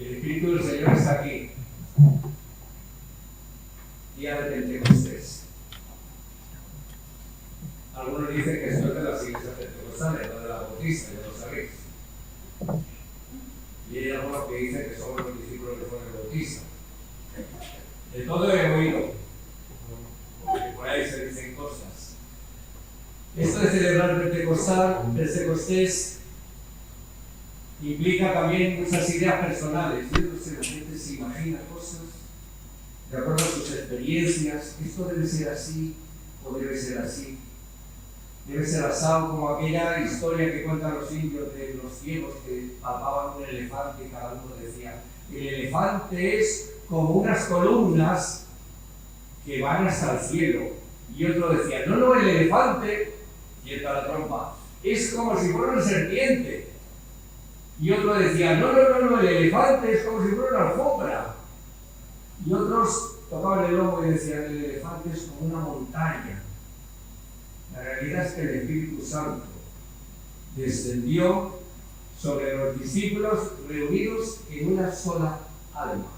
El Espíritu del Señor está aquí. Día de Pentecostés. Algunos dicen que esto es de las iglesias pentecostales, no de la bautista, ya lo sabéis. Y hay algunos que dicen que somos los discípulos de Juan el Bautista. De todo he oído, porque por ahí se dicen cosas. Esto de celebrar Pentecostés implica también muchas ideas personales. Yo no sé, la gente se imagina cosas de acuerdo a sus experiencias. Esto debe ser así o debe ser así. Debe ser asado, como aquella historia que cuentan los indios de los ciegos que palpaban un elefante y cada uno decía: el elefante es como unas columnas que van hasta el cielo. Y otro decía: no, el elefante, y está la trompa, es como si fuera una serpiente. Y otro decía: no, el elefante es como si fuera una alfombra. Y otros tocaban el lomo y decían: el elefante es como una montaña. La realidad es que el Espíritu Santo descendió sobre los discípulos reunidos en una sola alma,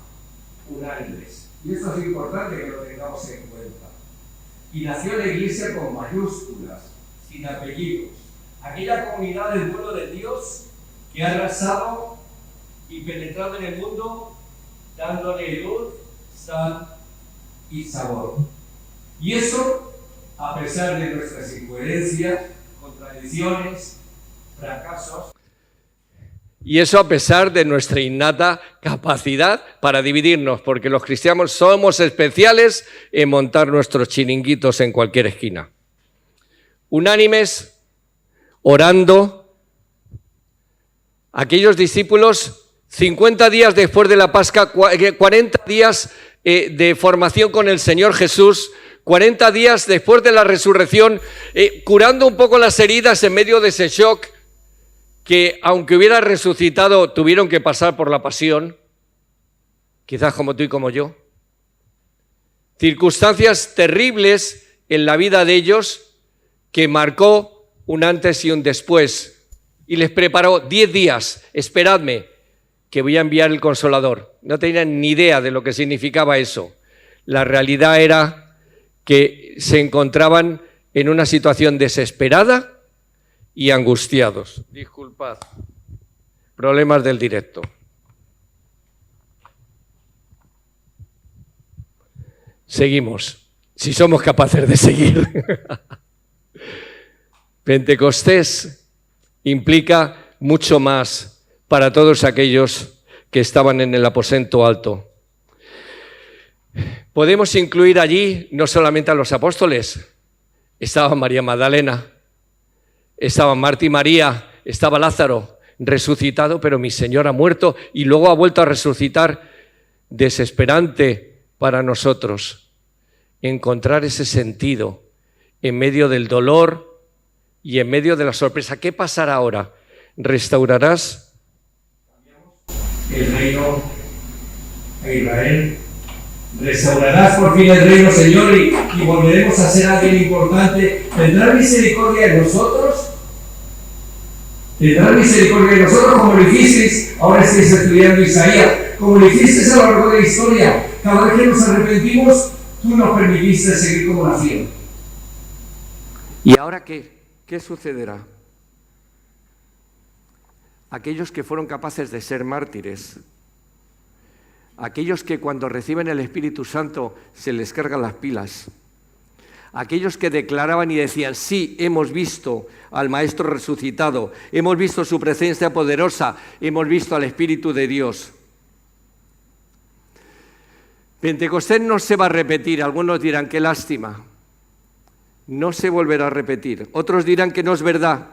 unánimes. Y esto es importante que lo tengamos en cuenta. Y nació la Iglesia con mayúsculas, sin apellidos. Aquella comunidad del pueblo de Dios que ha arrasado y penetrado en el mundo, dándole luz, sal y sabor. Y eso, a pesar de nuestras incoherencias, contradicciones, fracasos. Y eso a pesar de nuestra innata capacidad para dividirnos, porque los cristianos somos especiales en montar nuestros chiringuitos en cualquier esquina. Unánimes, orando, aquellos discípulos, 50 días después de la Pascua, 40 días de formación con el Señor Jesús, 40 días después de la resurrección, curando un poco las heridas en medio de ese shock, que aunque hubiera resucitado tuvieron que pasar por la pasión, quizás como tú y como yo. Circunstancias terribles en la vida de ellos que marcó un antes y un después y les preparó 10 días, esperadme, que voy a enviar el Consolador. No tenían ni idea de lo que significaba eso. La realidad era que se encontraban en una situación desesperada y angustiados. Disculpad, problemas del directo. Seguimos, si somos capaces de seguir. Pentecostés implica mucho más para todos aquellos que estaban en el aposento alto. Podemos incluir allí no solamente a los apóstoles, estaba María Magdalena, estaba Marta y María, estaba Lázaro, resucitado, pero mi Señor ha muerto y luego ha vuelto a resucitar. Desesperante para nosotros encontrar ese sentido en medio del dolor y en medio de la sorpresa. ¿Qué pasará ahora? ¿Restaurarás el reino a Israel? ¿Restaurarás por fin el reino, Señor, y volveremos a ser alguien importante? ¿Tendrás misericordia de nosotros? ¿Tendrás misericordia de nosotros como lo hicisteis? Ahora estáis estudiando Isaías. Como lo hicisteis a lo largo de la historia. Cada vez que nos arrepentimos, tú nos permitiste seguir como nación. ¿Y ahora qué? ¿Qué sucederá? Aquellos que fueron capaces de ser mártires, aquellos que cuando reciben el Espíritu Santo se les cargan las pilas, aquellos que declaraban y decían: sí, hemos visto al Maestro resucitado, hemos visto su presencia poderosa, hemos visto al Espíritu de Dios. Pentecostés no se va a repetir, algunos dirán: qué lástima, no se volverá a repetir. Otros dirán que no es verdad.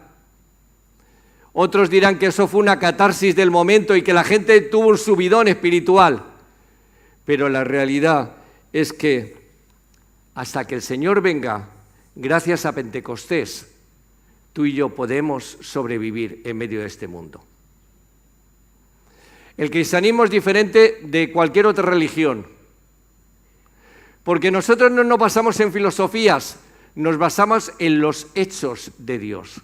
Otros dirán que eso fue una catarsis del momento y que la gente tuvo un subidón espiritual. Pero la realidad es que hasta que el Señor venga, gracias a Pentecostés, tú y yo podemos sobrevivir en medio de este mundo. El cristianismo es diferente de cualquier otra religión, porque nosotros no nos basamos en filosofías, nos basamos en los hechos de Dios.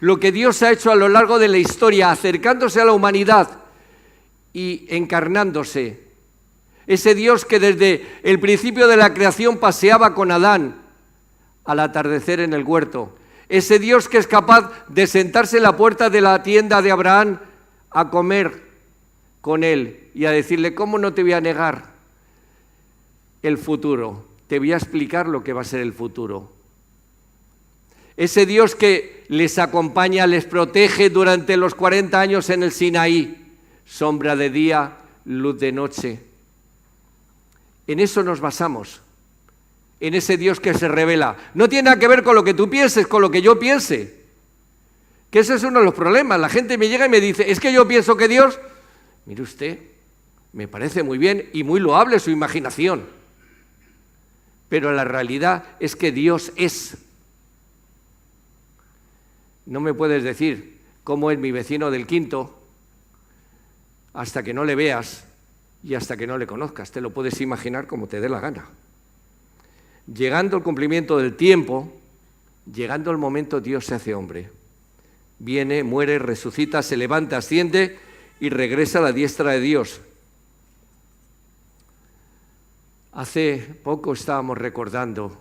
Lo que Dios ha hecho a lo largo de la historia, acercándose a la humanidad y encarnándose. Ese Dios que desde el principio de la creación paseaba con Adán al atardecer en el huerto. Ese Dios que es capaz de sentarse en la puerta de la tienda de Abraham a comer con él y a decirle: ¿cómo no te voy a negar el futuro? Te voy a explicar lo que va a ser el futuro. Ese Dios que les acompaña, les protege durante los 40 años en el Sinaí, sombra de día, luz de noche. En eso nos basamos, en ese Dios que se revela. No tiene nada que ver con lo que tú pienses, con lo que yo piense. Que ese es uno de los problemas. La gente me llega y me dice: es que yo pienso que Dios... Mire usted, me parece muy bien y muy loable su imaginación. Pero la realidad es que Dios es. No me puedes decir cómo es mi vecino del quinto hasta que no le veas y hasta que no le conozcas. Te lo puedes imaginar como te dé la gana. Llegando el cumplimiento del tiempo, llegando el momento, Dios se hace hombre. Viene, muere, resucita, se levanta, asciende y regresa a la diestra de Dios. Hace poco estábamos recordando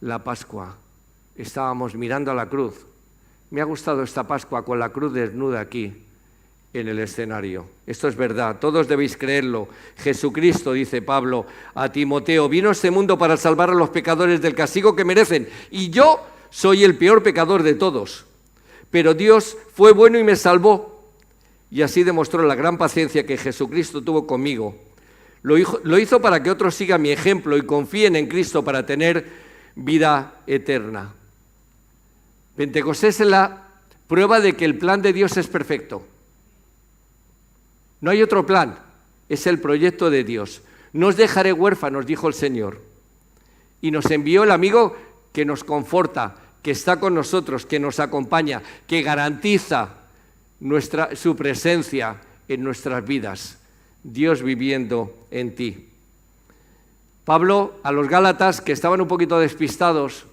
la Pascua. Estábamos mirando a la cruz. Me ha gustado esta Pascua con la cruz desnuda aquí en el escenario. Esto es verdad, todos debéis creerlo. Jesucristo, dice Pablo a Timoteo, vino a este mundo para salvar a los pecadores del castigo que merecen, y yo soy el peor pecador de todos. Pero Dios fue bueno y me salvó, y así demostró la gran paciencia que Jesucristo tuvo conmigo. Lo hizo para que otros sigan mi ejemplo y confíen en Cristo para tener vida eterna. Pentecostés es la prueba de que el plan de Dios es perfecto. No hay otro plan, es el proyecto de Dios. No os dejaré huérfanos, dijo el Señor. Y nos envió el amigo que nos conforta, que está con nosotros, que nos acompaña, que garantiza su presencia en nuestras vidas. Dios viviendo en ti. Pablo, a los Gálatas, que estaban un poquito despistados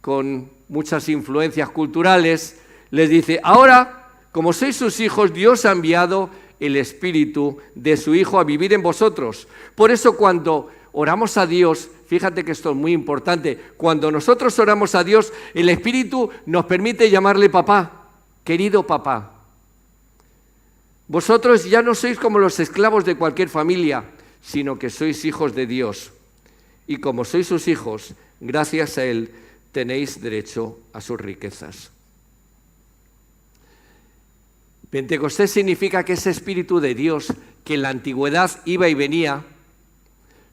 con muchas influencias culturales, les dice: ahora, como sois sus hijos, Dios ha enviado el Espíritu de su Hijo a vivir en vosotros. Por eso cuando oramos a Dios, fíjate que esto es muy importante, cuando nosotros oramos a Dios, el Espíritu nos permite llamarle papá, querido papá. Vosotros ya no sois como los esclavos de cualquier familia, sino que sois hijos de Dios. Y como sois sus hijos, gracias a Él tenéis derecho a sus riquezas. Pentecostés significa que ese Espíritu de Dios, que en la antigüedad iba y venía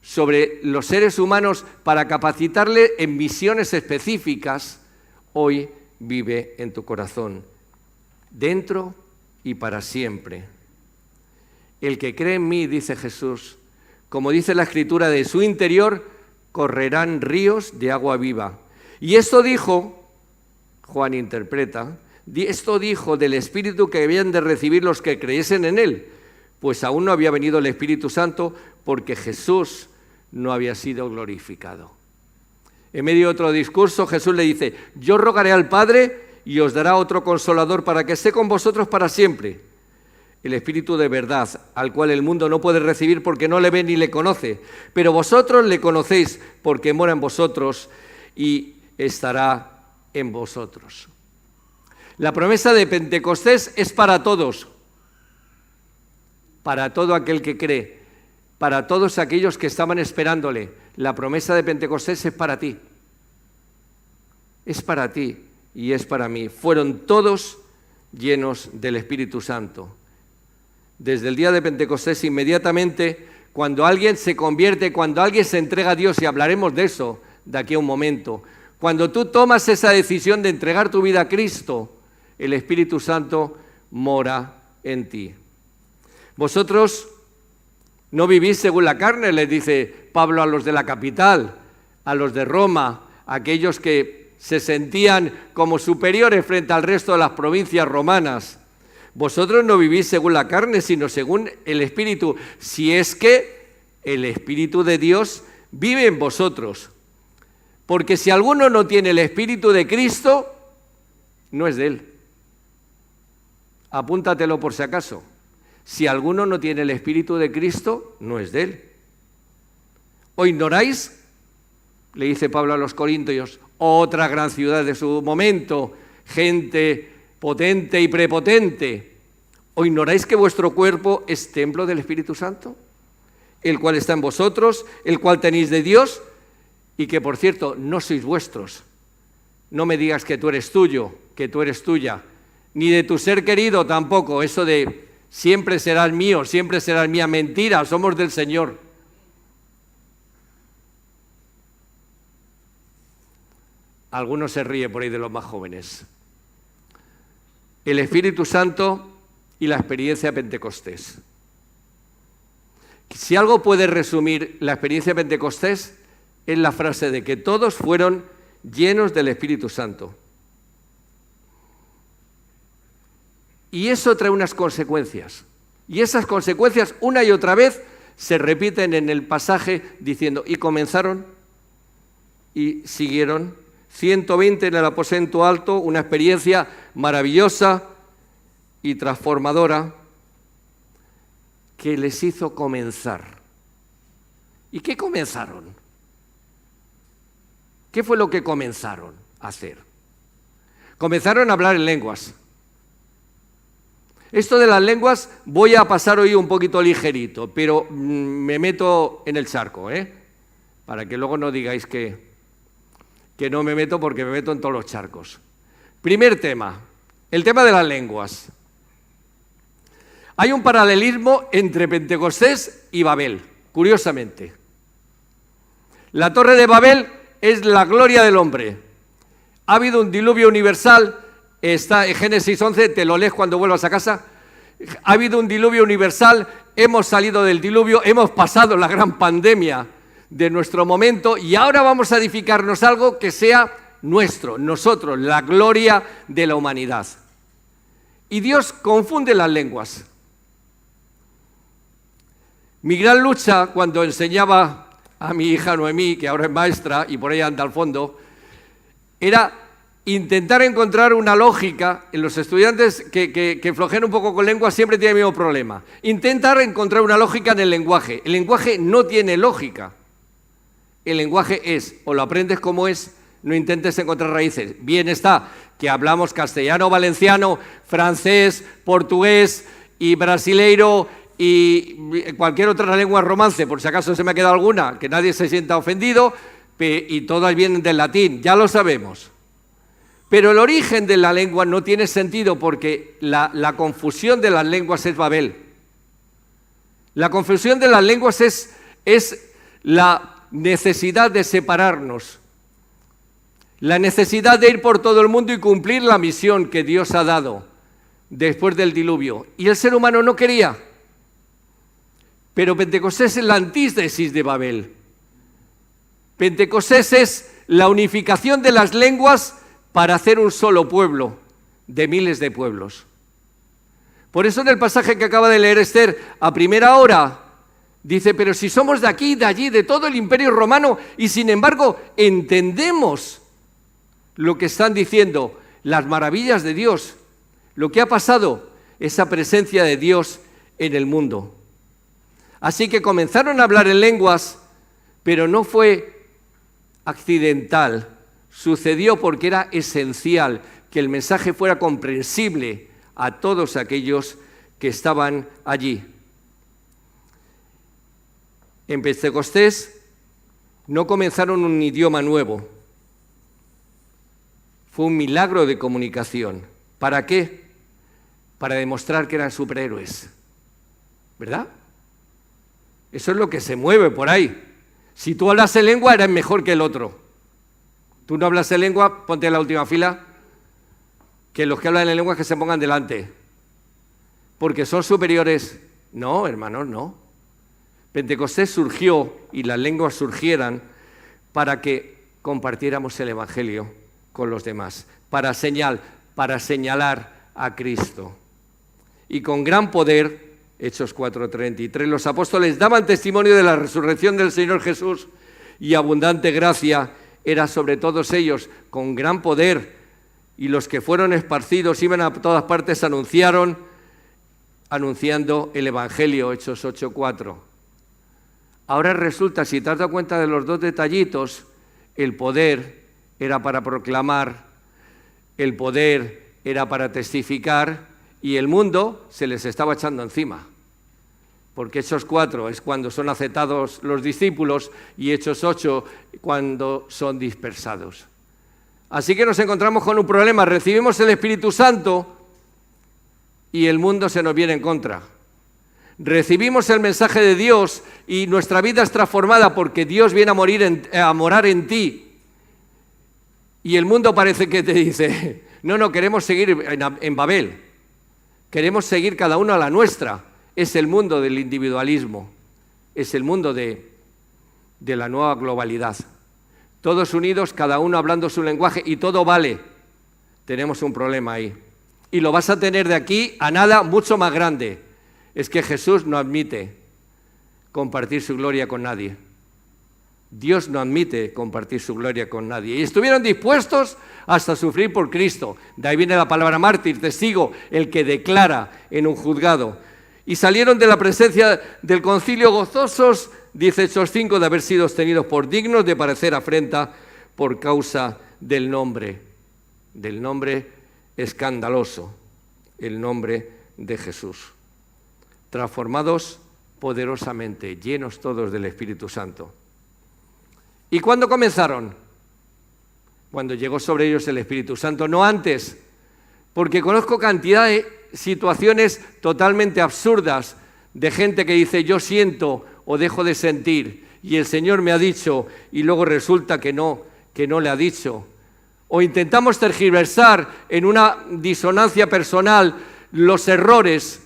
sobre los seres humanos para capacitarle en misiones específicas, hoy vive en tu corazón, dentro y para siempre. El que cree en mí, dice Jesús, como dice la Escritura, de su interior correrán ríos de agua viva. Y esto dijo, Juan interpreta, esto dijo del Espíritu que habían de recibir los que creyesen en Él, pues aún no había venido el Espíritu Santo porque Jesús no había sido glorificado. En medio de otro discurso, Jesús le dice: yo rogaré al Padre y os dará otro Consolador para que esté con vosotros para siempre. El Espíritu de verdad, al cual el mundo no puede recibir porque no le ve ni le conoce, pero vosotros le conocéis porque mora en vosotros y estará en vosotros. La promesa de Pentecostés es para todos, para todo aquel que cree, para todos aquellos que estaban esperándole. La promesa de Pentecostés es para ti y es para mí. Fueron todos llenos del Espíritu Santo. Desde el día de Pentecostés, inmediatamente, cuando alguien se convierte, cuando alguien se entrega a Dios, y hablaremos de eso de aquí a un momento, cuando tú tomas esa decisión de entregar tu vida a Cristo, el Espíritu Santo mora en ti. Vosotros no vivís según la carne, les dice Pablo a los de la capital, a los de Roma, a aquellos que se sentían como superiores frente al resto de las provincias romanas. Vosotros no vivís según la carne, sino según el Espíritu, si es que el Espíritu de Dios vive en vosotros. Porque si alguno no tiene el Espíritu de Cristo, no es de Él. apúntatelo por si acaso. Si alguno no tiene el Espíritu de Cristo, no es de él. ¿O ignoráis? Le dice Pablo a los Corintios, otra gran ciudad de su momento, gente potente y prepotente. ¿O ignoráis que vuestro cuerpo es templo del Espíritu Santo? El cual está en vosotros, el cual tenéis de Dios, y que, por cierto, no sois vuestros. No me digas que tú eres tuyo, que tú eres tuya, ni de tu ser querido tampoco, eso de siempre serás mío, siempre serás mía, mentira, somos del Señor. Algunos se ríen por ahí de los más jóvenes. El Espíritu Santo y la experiencia de Pentecostés. Si algo puede resumir la experiencia de Pentecostés, es la frase de que todos fueron llenos del Espíritu Santo. Y eso trae unas consecuencias. Y esas consecuencias, una y otra vez, se repiten en el pasaje diciendo, y comenzaron, y siguieron, 120 en el aposento alto, una experiencia maravillosa y transformadora que les hizo comenzar. ¿Y qué comenzaron? ¿Qué fue lo que comenzaron a hacer? Comenzaron a hablar en lenguas. Esto de las lenguas voy a pasar hoy un poquito ligerito, pero me meto en el charco, para que luego no digáis que no me meto, porque me meto en todos los charcos. Primer tema, el tema de las lenguas. Hay un paralelismo entre Pentecostés y Babel, curiosamente. La Torre de Babel es la gloria del hombre. Ha habido un diluvio universal, está en Génesis 11, te lo lees cuando vuelvas a casa. Ha habido un diluvio universal, hemos salido del diluvio, hemos pasado la gran pandemia de nuestro momento y ahora vamos a edificarnos algo que sea nuestro, nosotros, la gloria de la humanidad. Y Dios confunde las lenguas. Mi gran lucha cuando enseñaba a mi hija Noemí, que ahora es maestra y por ahí anda al fondo, era intentar encontrar una lógica en los estudiantes que flojean un poco con lengua, siempre tienen el mismo problema. Intentar encontrar una lógica en el lenguaje. El lenguaje no tiene lógica. El lenguaje es, o lo aprendes como es, no intentes encontrar raíces. Bien está que hablamos castellano, valenciano, francés, portugués y brasileiro y cualquier otra lengua romance, por si acaso se me ha quedado alguna, que nadie se sienta ofendido, y todas vienen del latín, ya lo sabemos. Pero el origen de la lengua no tiene sentido porque la confusión de las lenguas es Babel. La confusión de las lenguas es la necesidad de separarnos, la necesidad de ir por todo el mundo y cumplir la misión que Dios ha dado después del diluvio. Y el ser humano no quería. Pero Pentecostés es la antítesis de Babel. Pentecostés es la unificación de las lenguas para hacer un solo pueblo de miles de pueblos. Por eso en el pasaje que acaba de leer Esther, a primera hora, dice, pero si somos de aquí, de allí, de todo el Imperio Romano, y sin embargo entendemos lo que están diciendo, las maravillas de Dios, lo que ha pasado, esa presencia de Dios en el mundo. Así que comenzaron a hablar en lenguas, pero no fue accidental, sucedió porque era esencial que el mensaje fuera comprensible a todos aquellos que estaban allí. En Pentecostés no comenzaron un idioma nuevo, fue un milagro de comunicación. ¿Para qué? Para demostrar que eran superhéroes, ¿verdad? Eso es lo que se mueve por ahí. Si tú hablas en lengua, eres mejor que el otro. Tú no hablas en lengua, ponte en la última fila, que los que hablan en lengua que se pongan delante. Porque son superiores. No, hermanos, no. Pentecostés surgió y las lenguas surgieran para que compartiéramos el Evangelio con los demás, para señalar a Cristo. Y con gran poder, Hechos 4:33, los apóstoles daban testimonio de la resurrección del Señor Jesús y abundante gracia era sobre todos ellos, con gran poder y los que fueron esparcidos iban a todas partes anunciando el Evangelio, Hechos 8:4. Ahora resulta, si te has dado cuenta de los dos detallitos, el poder era para proclamar, el poder era para testificar, y el mundo se les estaba echando encima. Porque Hechos 4 es cuando son aceptados los discípulos y Hechos 8 cuando son dispersados. Así que nos encontramos con un problema. Recibimos el Espíritu Santo y el mundo se nos viene en contra. Recibimos el mensaje de Dios y nuestra vida es transformada porque Dios viene a morar en ti. Y el mundo parece que te dice, no, queremos seguir en Babel. Queremos seguir cada uno a la nuestra. Es el mundo del individualismo. Es el mundo de la nueva globalidad. Todos unidos, cada uno hablando su lenguaje y todo vale. Tenemos un problema ahí. Y lo vas a tener de aquí a nada mucho más grande. Es que Jesús no admite compartir su gloria con nadie. Dios no admite compartir su gloria con nadie. Y estuvieron dispuestos hasta sufrir por Cristo. De ahí viene la palabra mártir, testigo, el que declara en un juzgado. Y salieron de la presencia del concilio gozosos, dice Hechos 5, de haber sido tenidos por dignos de padecer afrenta por causa del nombre escandaloso, el nombre de Jesús. Transformados poderosamente, llenos todos del Espíritu Santo. ¿Y cuándo comenzaron? Cuando llegó sobre ellos el Espíritu Santo, no antes, porque conozco cantidad de situaciones totalmente absurdas de gente que dice yo siento o dejo de sentir y el Señor me ha dicho y luego resulta que no le ha dicho. O intentamos tergiversar en una disonancia personal los errores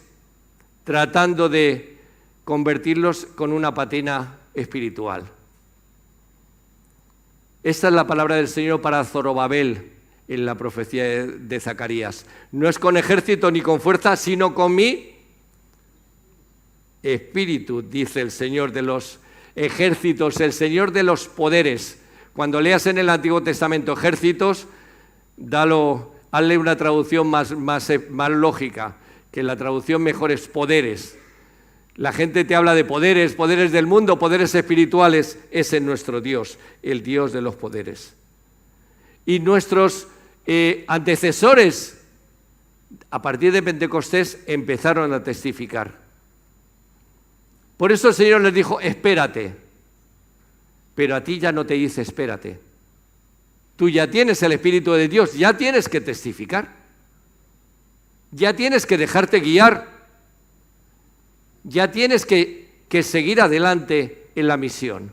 tratando de convertirlos con una patina espiritual. Esta es la palabra del Señor para Zorobabel en la profecía de Zacarías. No es con ejército ni con fuerza, sino con mi espíritu, dice el Señor de los ejércitos, el Señor de los poderes. Cuando leas en el Antiguo Testamento ejércitos, hazle una traducción más lógica, que la traducción mejor es poderes. La gente te habla de poderes del mundo, poderes espirituales. Ese es nuestro Dios, el Dios de los poderes. Y nuestros antecesores, a partir de Pentecostés, empezaron a testificar. Por eso el Señor les dijo, espérate. Pero a ti ya no te dice espérate. Tú ya tienes el Espíritu de Dios, ya tienes que testificar. Ya tienes que dejarte guiar. Ya tienes que seguir adelante en la misión.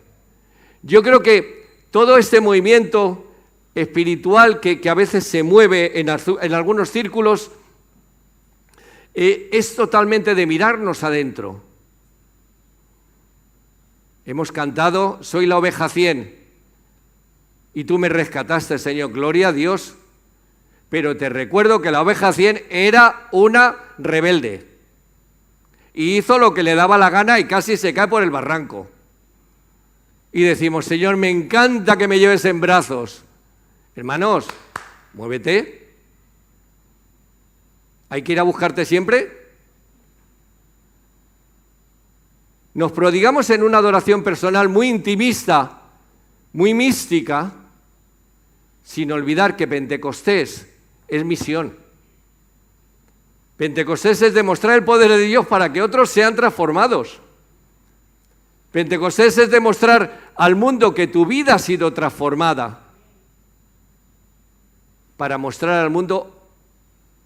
Yo creo que todo este movimiento espiritual que a veces se mueve en algunos círculos es totalmente de mirarnos adentro. Hemos cantado, soy la oveja 100 y tú me rescataste, Señor, gloria a Dios, pero te recuerdo que la oveja 100 era una rebelde. Y hizo lo que le daba la gana y casi se cae por el barranco. Y decimos, Señor, me encanta que me lleves en brazos. Hermanos, muévete. ¿Hay que ir a buscarte siempre? Nos prodigamos en una adoración personal muy intimista, muy mística, sin olvidar que Pentecostés es misión. Pentecostés es demostrar el poder de Dios para que otros sean transformados. Pentecostés es demostrar al mundo que tu vida ha sido transformada para mostrar al mundo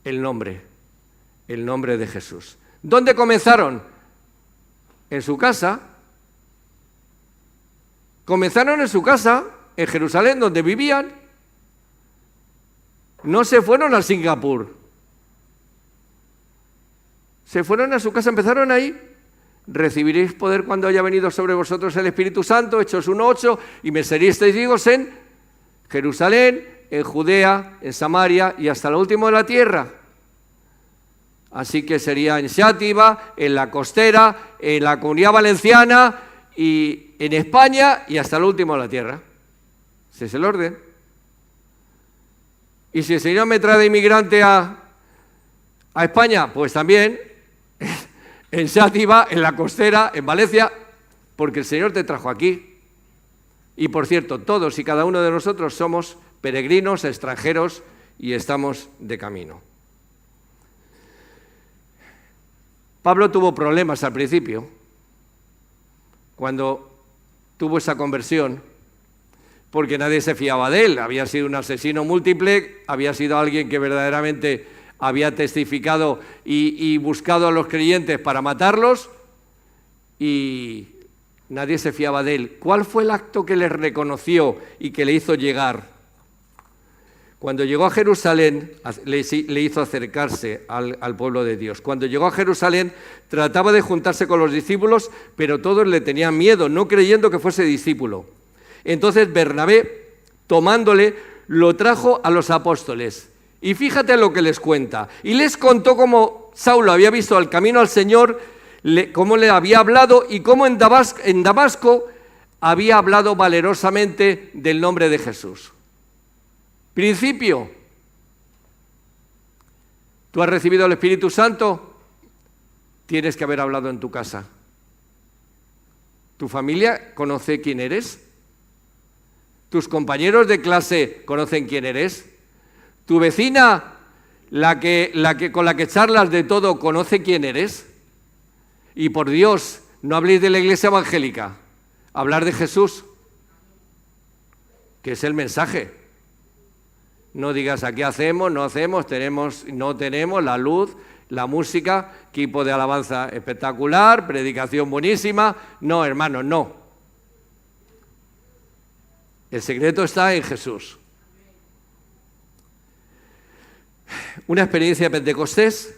el nombre de Jesús. ¿Dónde comenzaron? En su casa. Comenzaron en su casa, en Jerusalén, donde vivían. No se fueron a Singapur. Se fueron a su casa, empezaron ahí. Recibiréis poder cuando haya venido sobre vosotros el Espíritu Santo, Hechos 1:8, y me seréis testigos en Jerusalén, en Judea, en Samaria y hasta lo último de la tierra. Así que sería en Xàtiva, en la Costera, en la Comunidad Valenciana y en España, y hasta lo último de la tierra. Ese es el orden. Y si el Señor me trae de inmigrante a España, pues también en Xàtiva, en La Costera, en Valencia, porque el Señor te trajo aquí. Y por cierto, todos y cada uno de nosotros somos peregrinos, extranjeros y estamos de camino. Pablo tuvo problemas al principio, cuando tuvo esa conversión, porque nadie se fiaba de él. Había sido un asesino múltiple, había sido alguien que verdaderamente había testificado y buscado a los creyentes para matarlos, y nadie se fiaba de él. ¿Cuál fue el acto que le reconoció y que le hizo llegar? Cuando llegó a Jerusalén, le hizo acercarse al pueblo de Dios. Cuando llegó a Jerusalén, trataba de juntarse con los discípulos, pero todos le tenían miedo, no creyendo que fuese discípulo. Entonces Bernabé, tomándole, lo trajo a los apóstoles. Y fíjate lo que les cuenta. Y les contó cómo Saulo había visto al camino al Señor, cómo le había hablado y cómo en Damasco había hablado valerosamente del nombre de Jesús. Principio. ¿Tú has recibido el Espíritu Santo? Tienes que haber hablado en tu casa. ¿Tu familia conoce quién eres? ¿Tus compañeros de clase conocen quién eres? ¿Tu vecina, con la que charlas de todo, conoce quién eres? Y por Dios, no habléis de la iglesia evangélica, hablar de Jesús, que es el mensaje. No digas aquí hacemos, no hacemos, no tenemos, la luz, la música, equipo de alabanza espectacular, predicación buenísima. No, hermanos, no. El secreto está en Jesús. Una experiencia de Pentecostés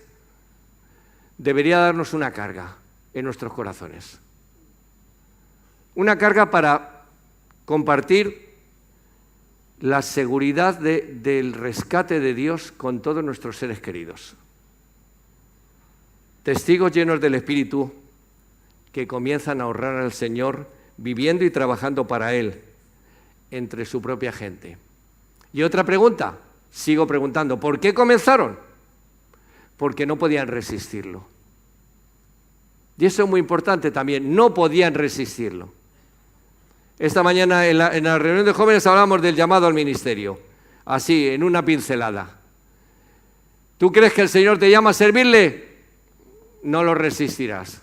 debería darnos una carga en nuestros corazones. Una carga para compartir la seguridad del rescate de Dios con todos nuestros seres queridos. Testigos llenos del Espíritu que comienzan a honrar al Señor viviendo y trabajando para Él entre su propia gente. Y otra pregunta, sigo preguntando, ¿por qué comenzaron? Porque no podían resistirlo. Y eso es muy importante también, no podían resistirlo. Esta mañana en la reunión de jóvenes hablábamos del llamado al ministerio, así, en una pincelada. ¿Tú crees que el Señor te llama a servirle? No lo resistirás.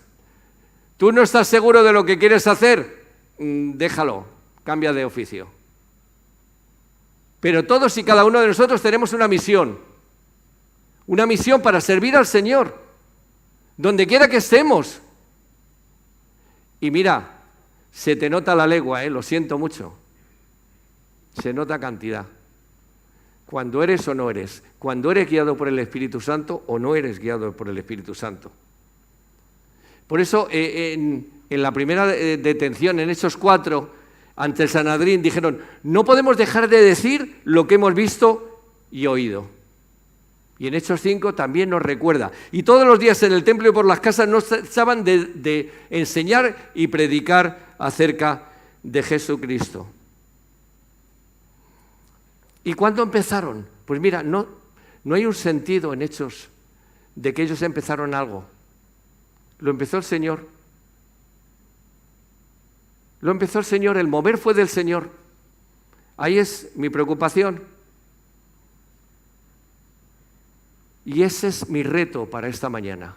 ¿Tú no estás seguro de lo que quieres hacer? Déjalo, cambia de oficio. Pero todos y cada uno de nosotros tenemos una misión para servir al Señor, donde quiera que estemos. Y mira, se te nota la legua, lo siento mucho. Se nota cantidad. Cuando eres o no eres. Cuando eres guiado por el Espíritu Santo o no eres guiado por el Espíritu Santo. Por eso, en la primera detención, en Hechos 4, ante el Sanedrín, dijeron, no podemos dejar de decir lo que hemos visto y oído. Y en Hechos 5 también nos recuerda. Y todos los días en el templo y por las casas no cesaban de enseñar y predicar acerca de Jesucristo. ¿Y cuándo empezaron? Pues mira, no hay un sentido en Hechos de que ellos empezaron algo. Lo empezó el Señor. Lo empezó el Señor, el mover fue del Señor. Ahí es mi preocupación. Y ese es mi reto para esta mañana.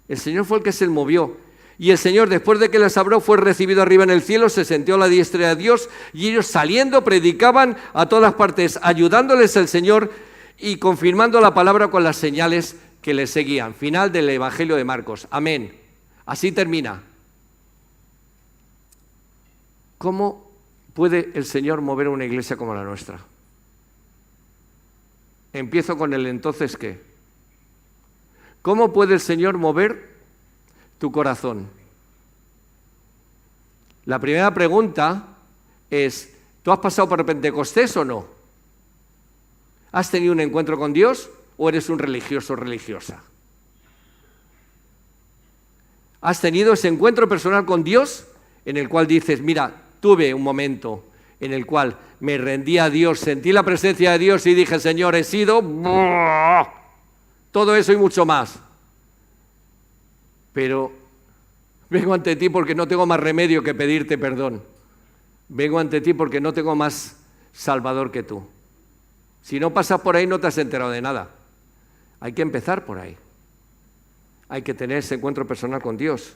El Señor fue el que se movió. Y el Señor, después de que les habló, fue recibido arriba en el cielo, se sentó a la diestra de Dios, y ellos saliendo predicaban a todas partes, ayudándoles el Señor y confirmando la palabra con las señales que les seguían. Final del Evangelio de Marcos. Amén. Así termina. ¿Cómo puede el Señor mover una iglesia como la nuestra? Empiezo con el entonces ¿qué? ¿Cómo puede el Señor mover tu corazón? La primera pregunta es, ¿tú has pasado por Pentecostés o no? ¿Has tenido un encuentro con Dios o eres un religioso o religiosa? ¿Has tenido ese encuentro personal con Dios en el cual dices, mira, tuve un momento en el cual me rendí a Dios, sentí la presencia de Dios y dije, Señor, he sido todo eso y mucho más. Pero vengo ante ti porque no tengo más remedio que pedirte perdón. Vengo ante ti porque no tengo más Salvador que tú. Si no pasas por ahí no te has enterado de nada. Hay que empezar por ahí. Hay que tener ese encuentro personal con Dios.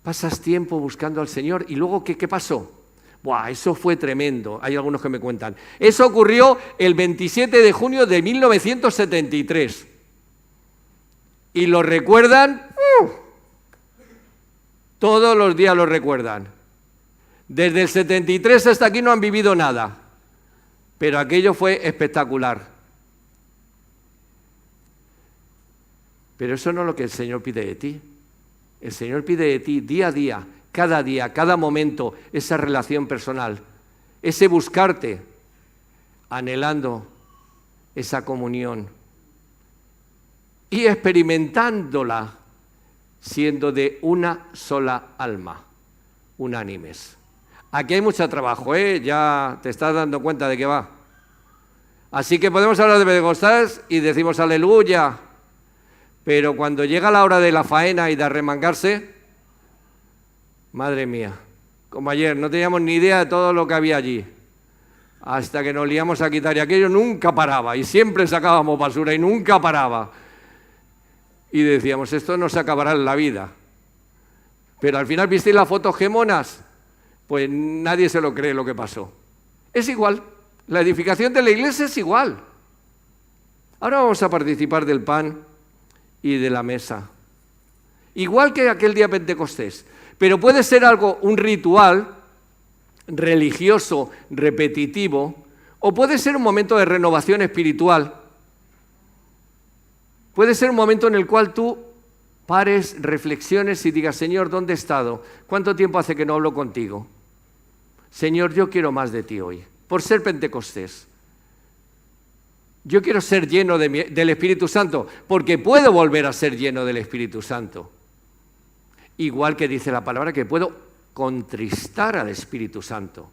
Pasas tiempo buscando al Señor y luego, ¿qué pasó? ¡Buah! Eso fue tremendo. Hay algunos que me cuentan. Eso ocurrió el 27 de junio de 1973. ¿Y lo recuerdan? Todos los días lo recuerdan. Desde el 73 hasta aquí no han vivido nada. Pero aquello fue espectacular. Pero eso no es lo que el Señor pide de ti. El Señor pide de ti día, cada momento, esa relación personal, ese buscarte, anhelando esa comunión y experimentándola siendo de una sola alma, unánimes. Aquí hay mucho trabajo, ya te estás dando cuenta de que va. Así que podemos hablar de Pentecostés y decimos aleluya. Pero cuando llega la hora de la faena y de arremangarse, madre mía, como ayer, no teníamos ni idea de todo lo que había allí. Hasta que nos liamos a quitar y aquello nunca paraba y siempre sacábamos basura y nunca paraba. Y decíamos, esto no se acabará en la vida. Pero al final, ¿visteis las fotos gemonas? Pues nadie se lo cree lo que pasó. Es igual, la edificación de la iglesia es igual. Ahora vamos a participar del pan y de la mesa. Igual que aquel día Pentecostés. Pero puede ser algo, un ritual religioso, repetitivo, o puede ser un momento de renovación espiritual. Puede ser un momento en el cual tú pares, reflexiones y digas, Señor, ¿dónde he estado? ¿Cuánto tiempo hace que no hablo contigo? Señor, yo quiero más de ti hoy, por ser Pentecostés. Yo quiero ser lleno del Espíritu Santo, porque puedo volver a ser lleno del Espíritu Santo. Igual que dice la palabra que puedo contristar al Espíritu Santo,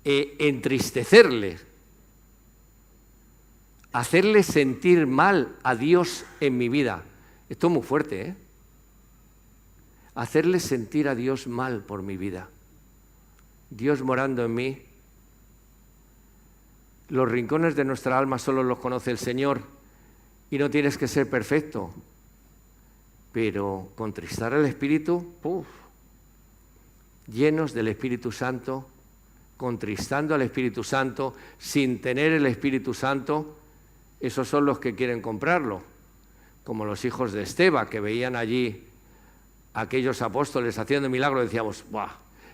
entristecerle, hacerle sentir mal a Dios en mi vida. Esto es muy fuerte, Hacerle sentir a Dios mal por mi vida. Dios morando en mí. Los rincones de nuestra alma solo los conoce el Señor y no tienes que ser perfecto, pero contristar al Espíritu, llenos del Espíritu Santo, contristando al Espíritu Santo, sin tener el Espíritu Santo, esos son los que quieren comprarlo, como los hijos de Esteban, que veían allí a aquellos apóstoles haciendo milagros, decíamos, ¡buah!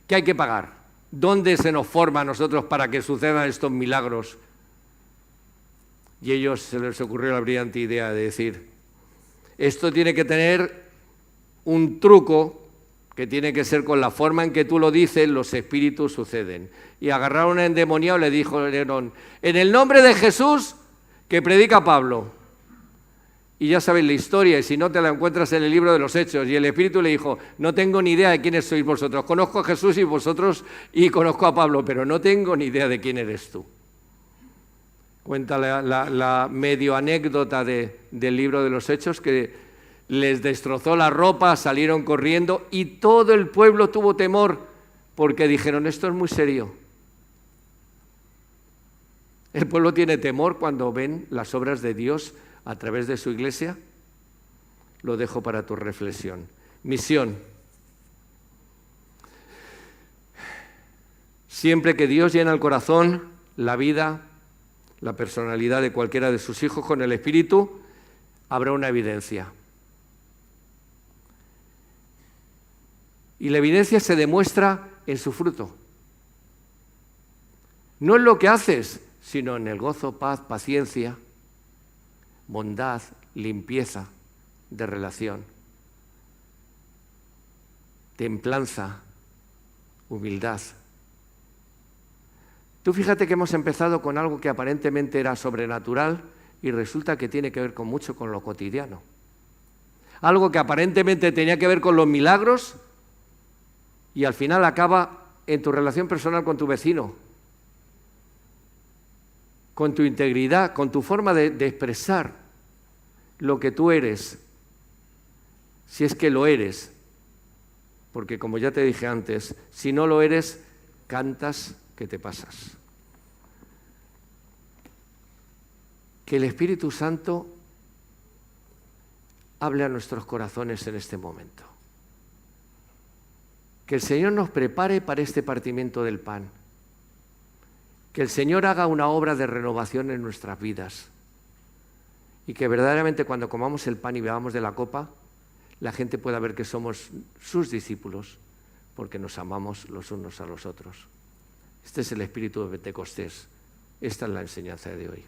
¿Qué hay que pagar? ¿Dónde se nos forma a nosotros para que sucedan estos milagros? Y a ellos se les ocurrió la brillante idea de decir, esto tiene que tener un truco que tiene que ser con la forma en que tú lo dices, los espíritus suceden. Y agarraron a un endemoniado y le dijeron, en el nombre de Jesús que predica Pablo. Y ya sabéis la historia, y si no te la encuentras en el libro de los Hechos. Y el Espíritu le dijo, no tengo ni idea de quiénes sois vosotros. Conozco a Jesús y vosotros, y conozco a Pablo, pero no tengo ni idea de quién eres tú. Cuenta la medio anécdota del libro de los Hechos, que les destrozó la ropa, salieron corriendo, y todo el pueblo tuvo temor, porque dijeron, esto es muy serio. El pueblo tiene temor cuando ven las obras de Dios a través de su iglesia. Lo dejo para tu reflexión. Misión. Siempre que Dios llena el corazón, la vida, la personalidad de cualquiera de sus hijos con el Espíritu, habrá una evidencia. Y la evidencia se demuestra en su fruto. No en lo que haces, sino en el gozo, paz, paciencia, bondad, limpieza de relación, templanza, humildad. Tú fíjate que hemos empezado con algo que aparentemente era sobrenatural y resulta que tiene que ver mucho con lo cotidiano. Algo que aparentemente tenía que ver con los milagros Y al final acaba en tu relación personal con tu vecino, con tu integridad, con tu forma de expresar lo que tú eres, si es que lo eres. Porque como ya te dije antes, si no lo eres, cantas que te pasas. Que el Espíritu Santo hable a nuestros corazones en este momento. Que el Señor nos prepare para este partimiento del pan. Que el Señor haga una obra de renovación en nuestras vidas. Y que verdaderamente cuando comamos el pan y bebamos de la copa, la gente pueda ver que somos sus discípulos, porque nos amamos los unos a los otros. Este es el espíritu de Pentecostés. Esta es la enseñanza de hoy.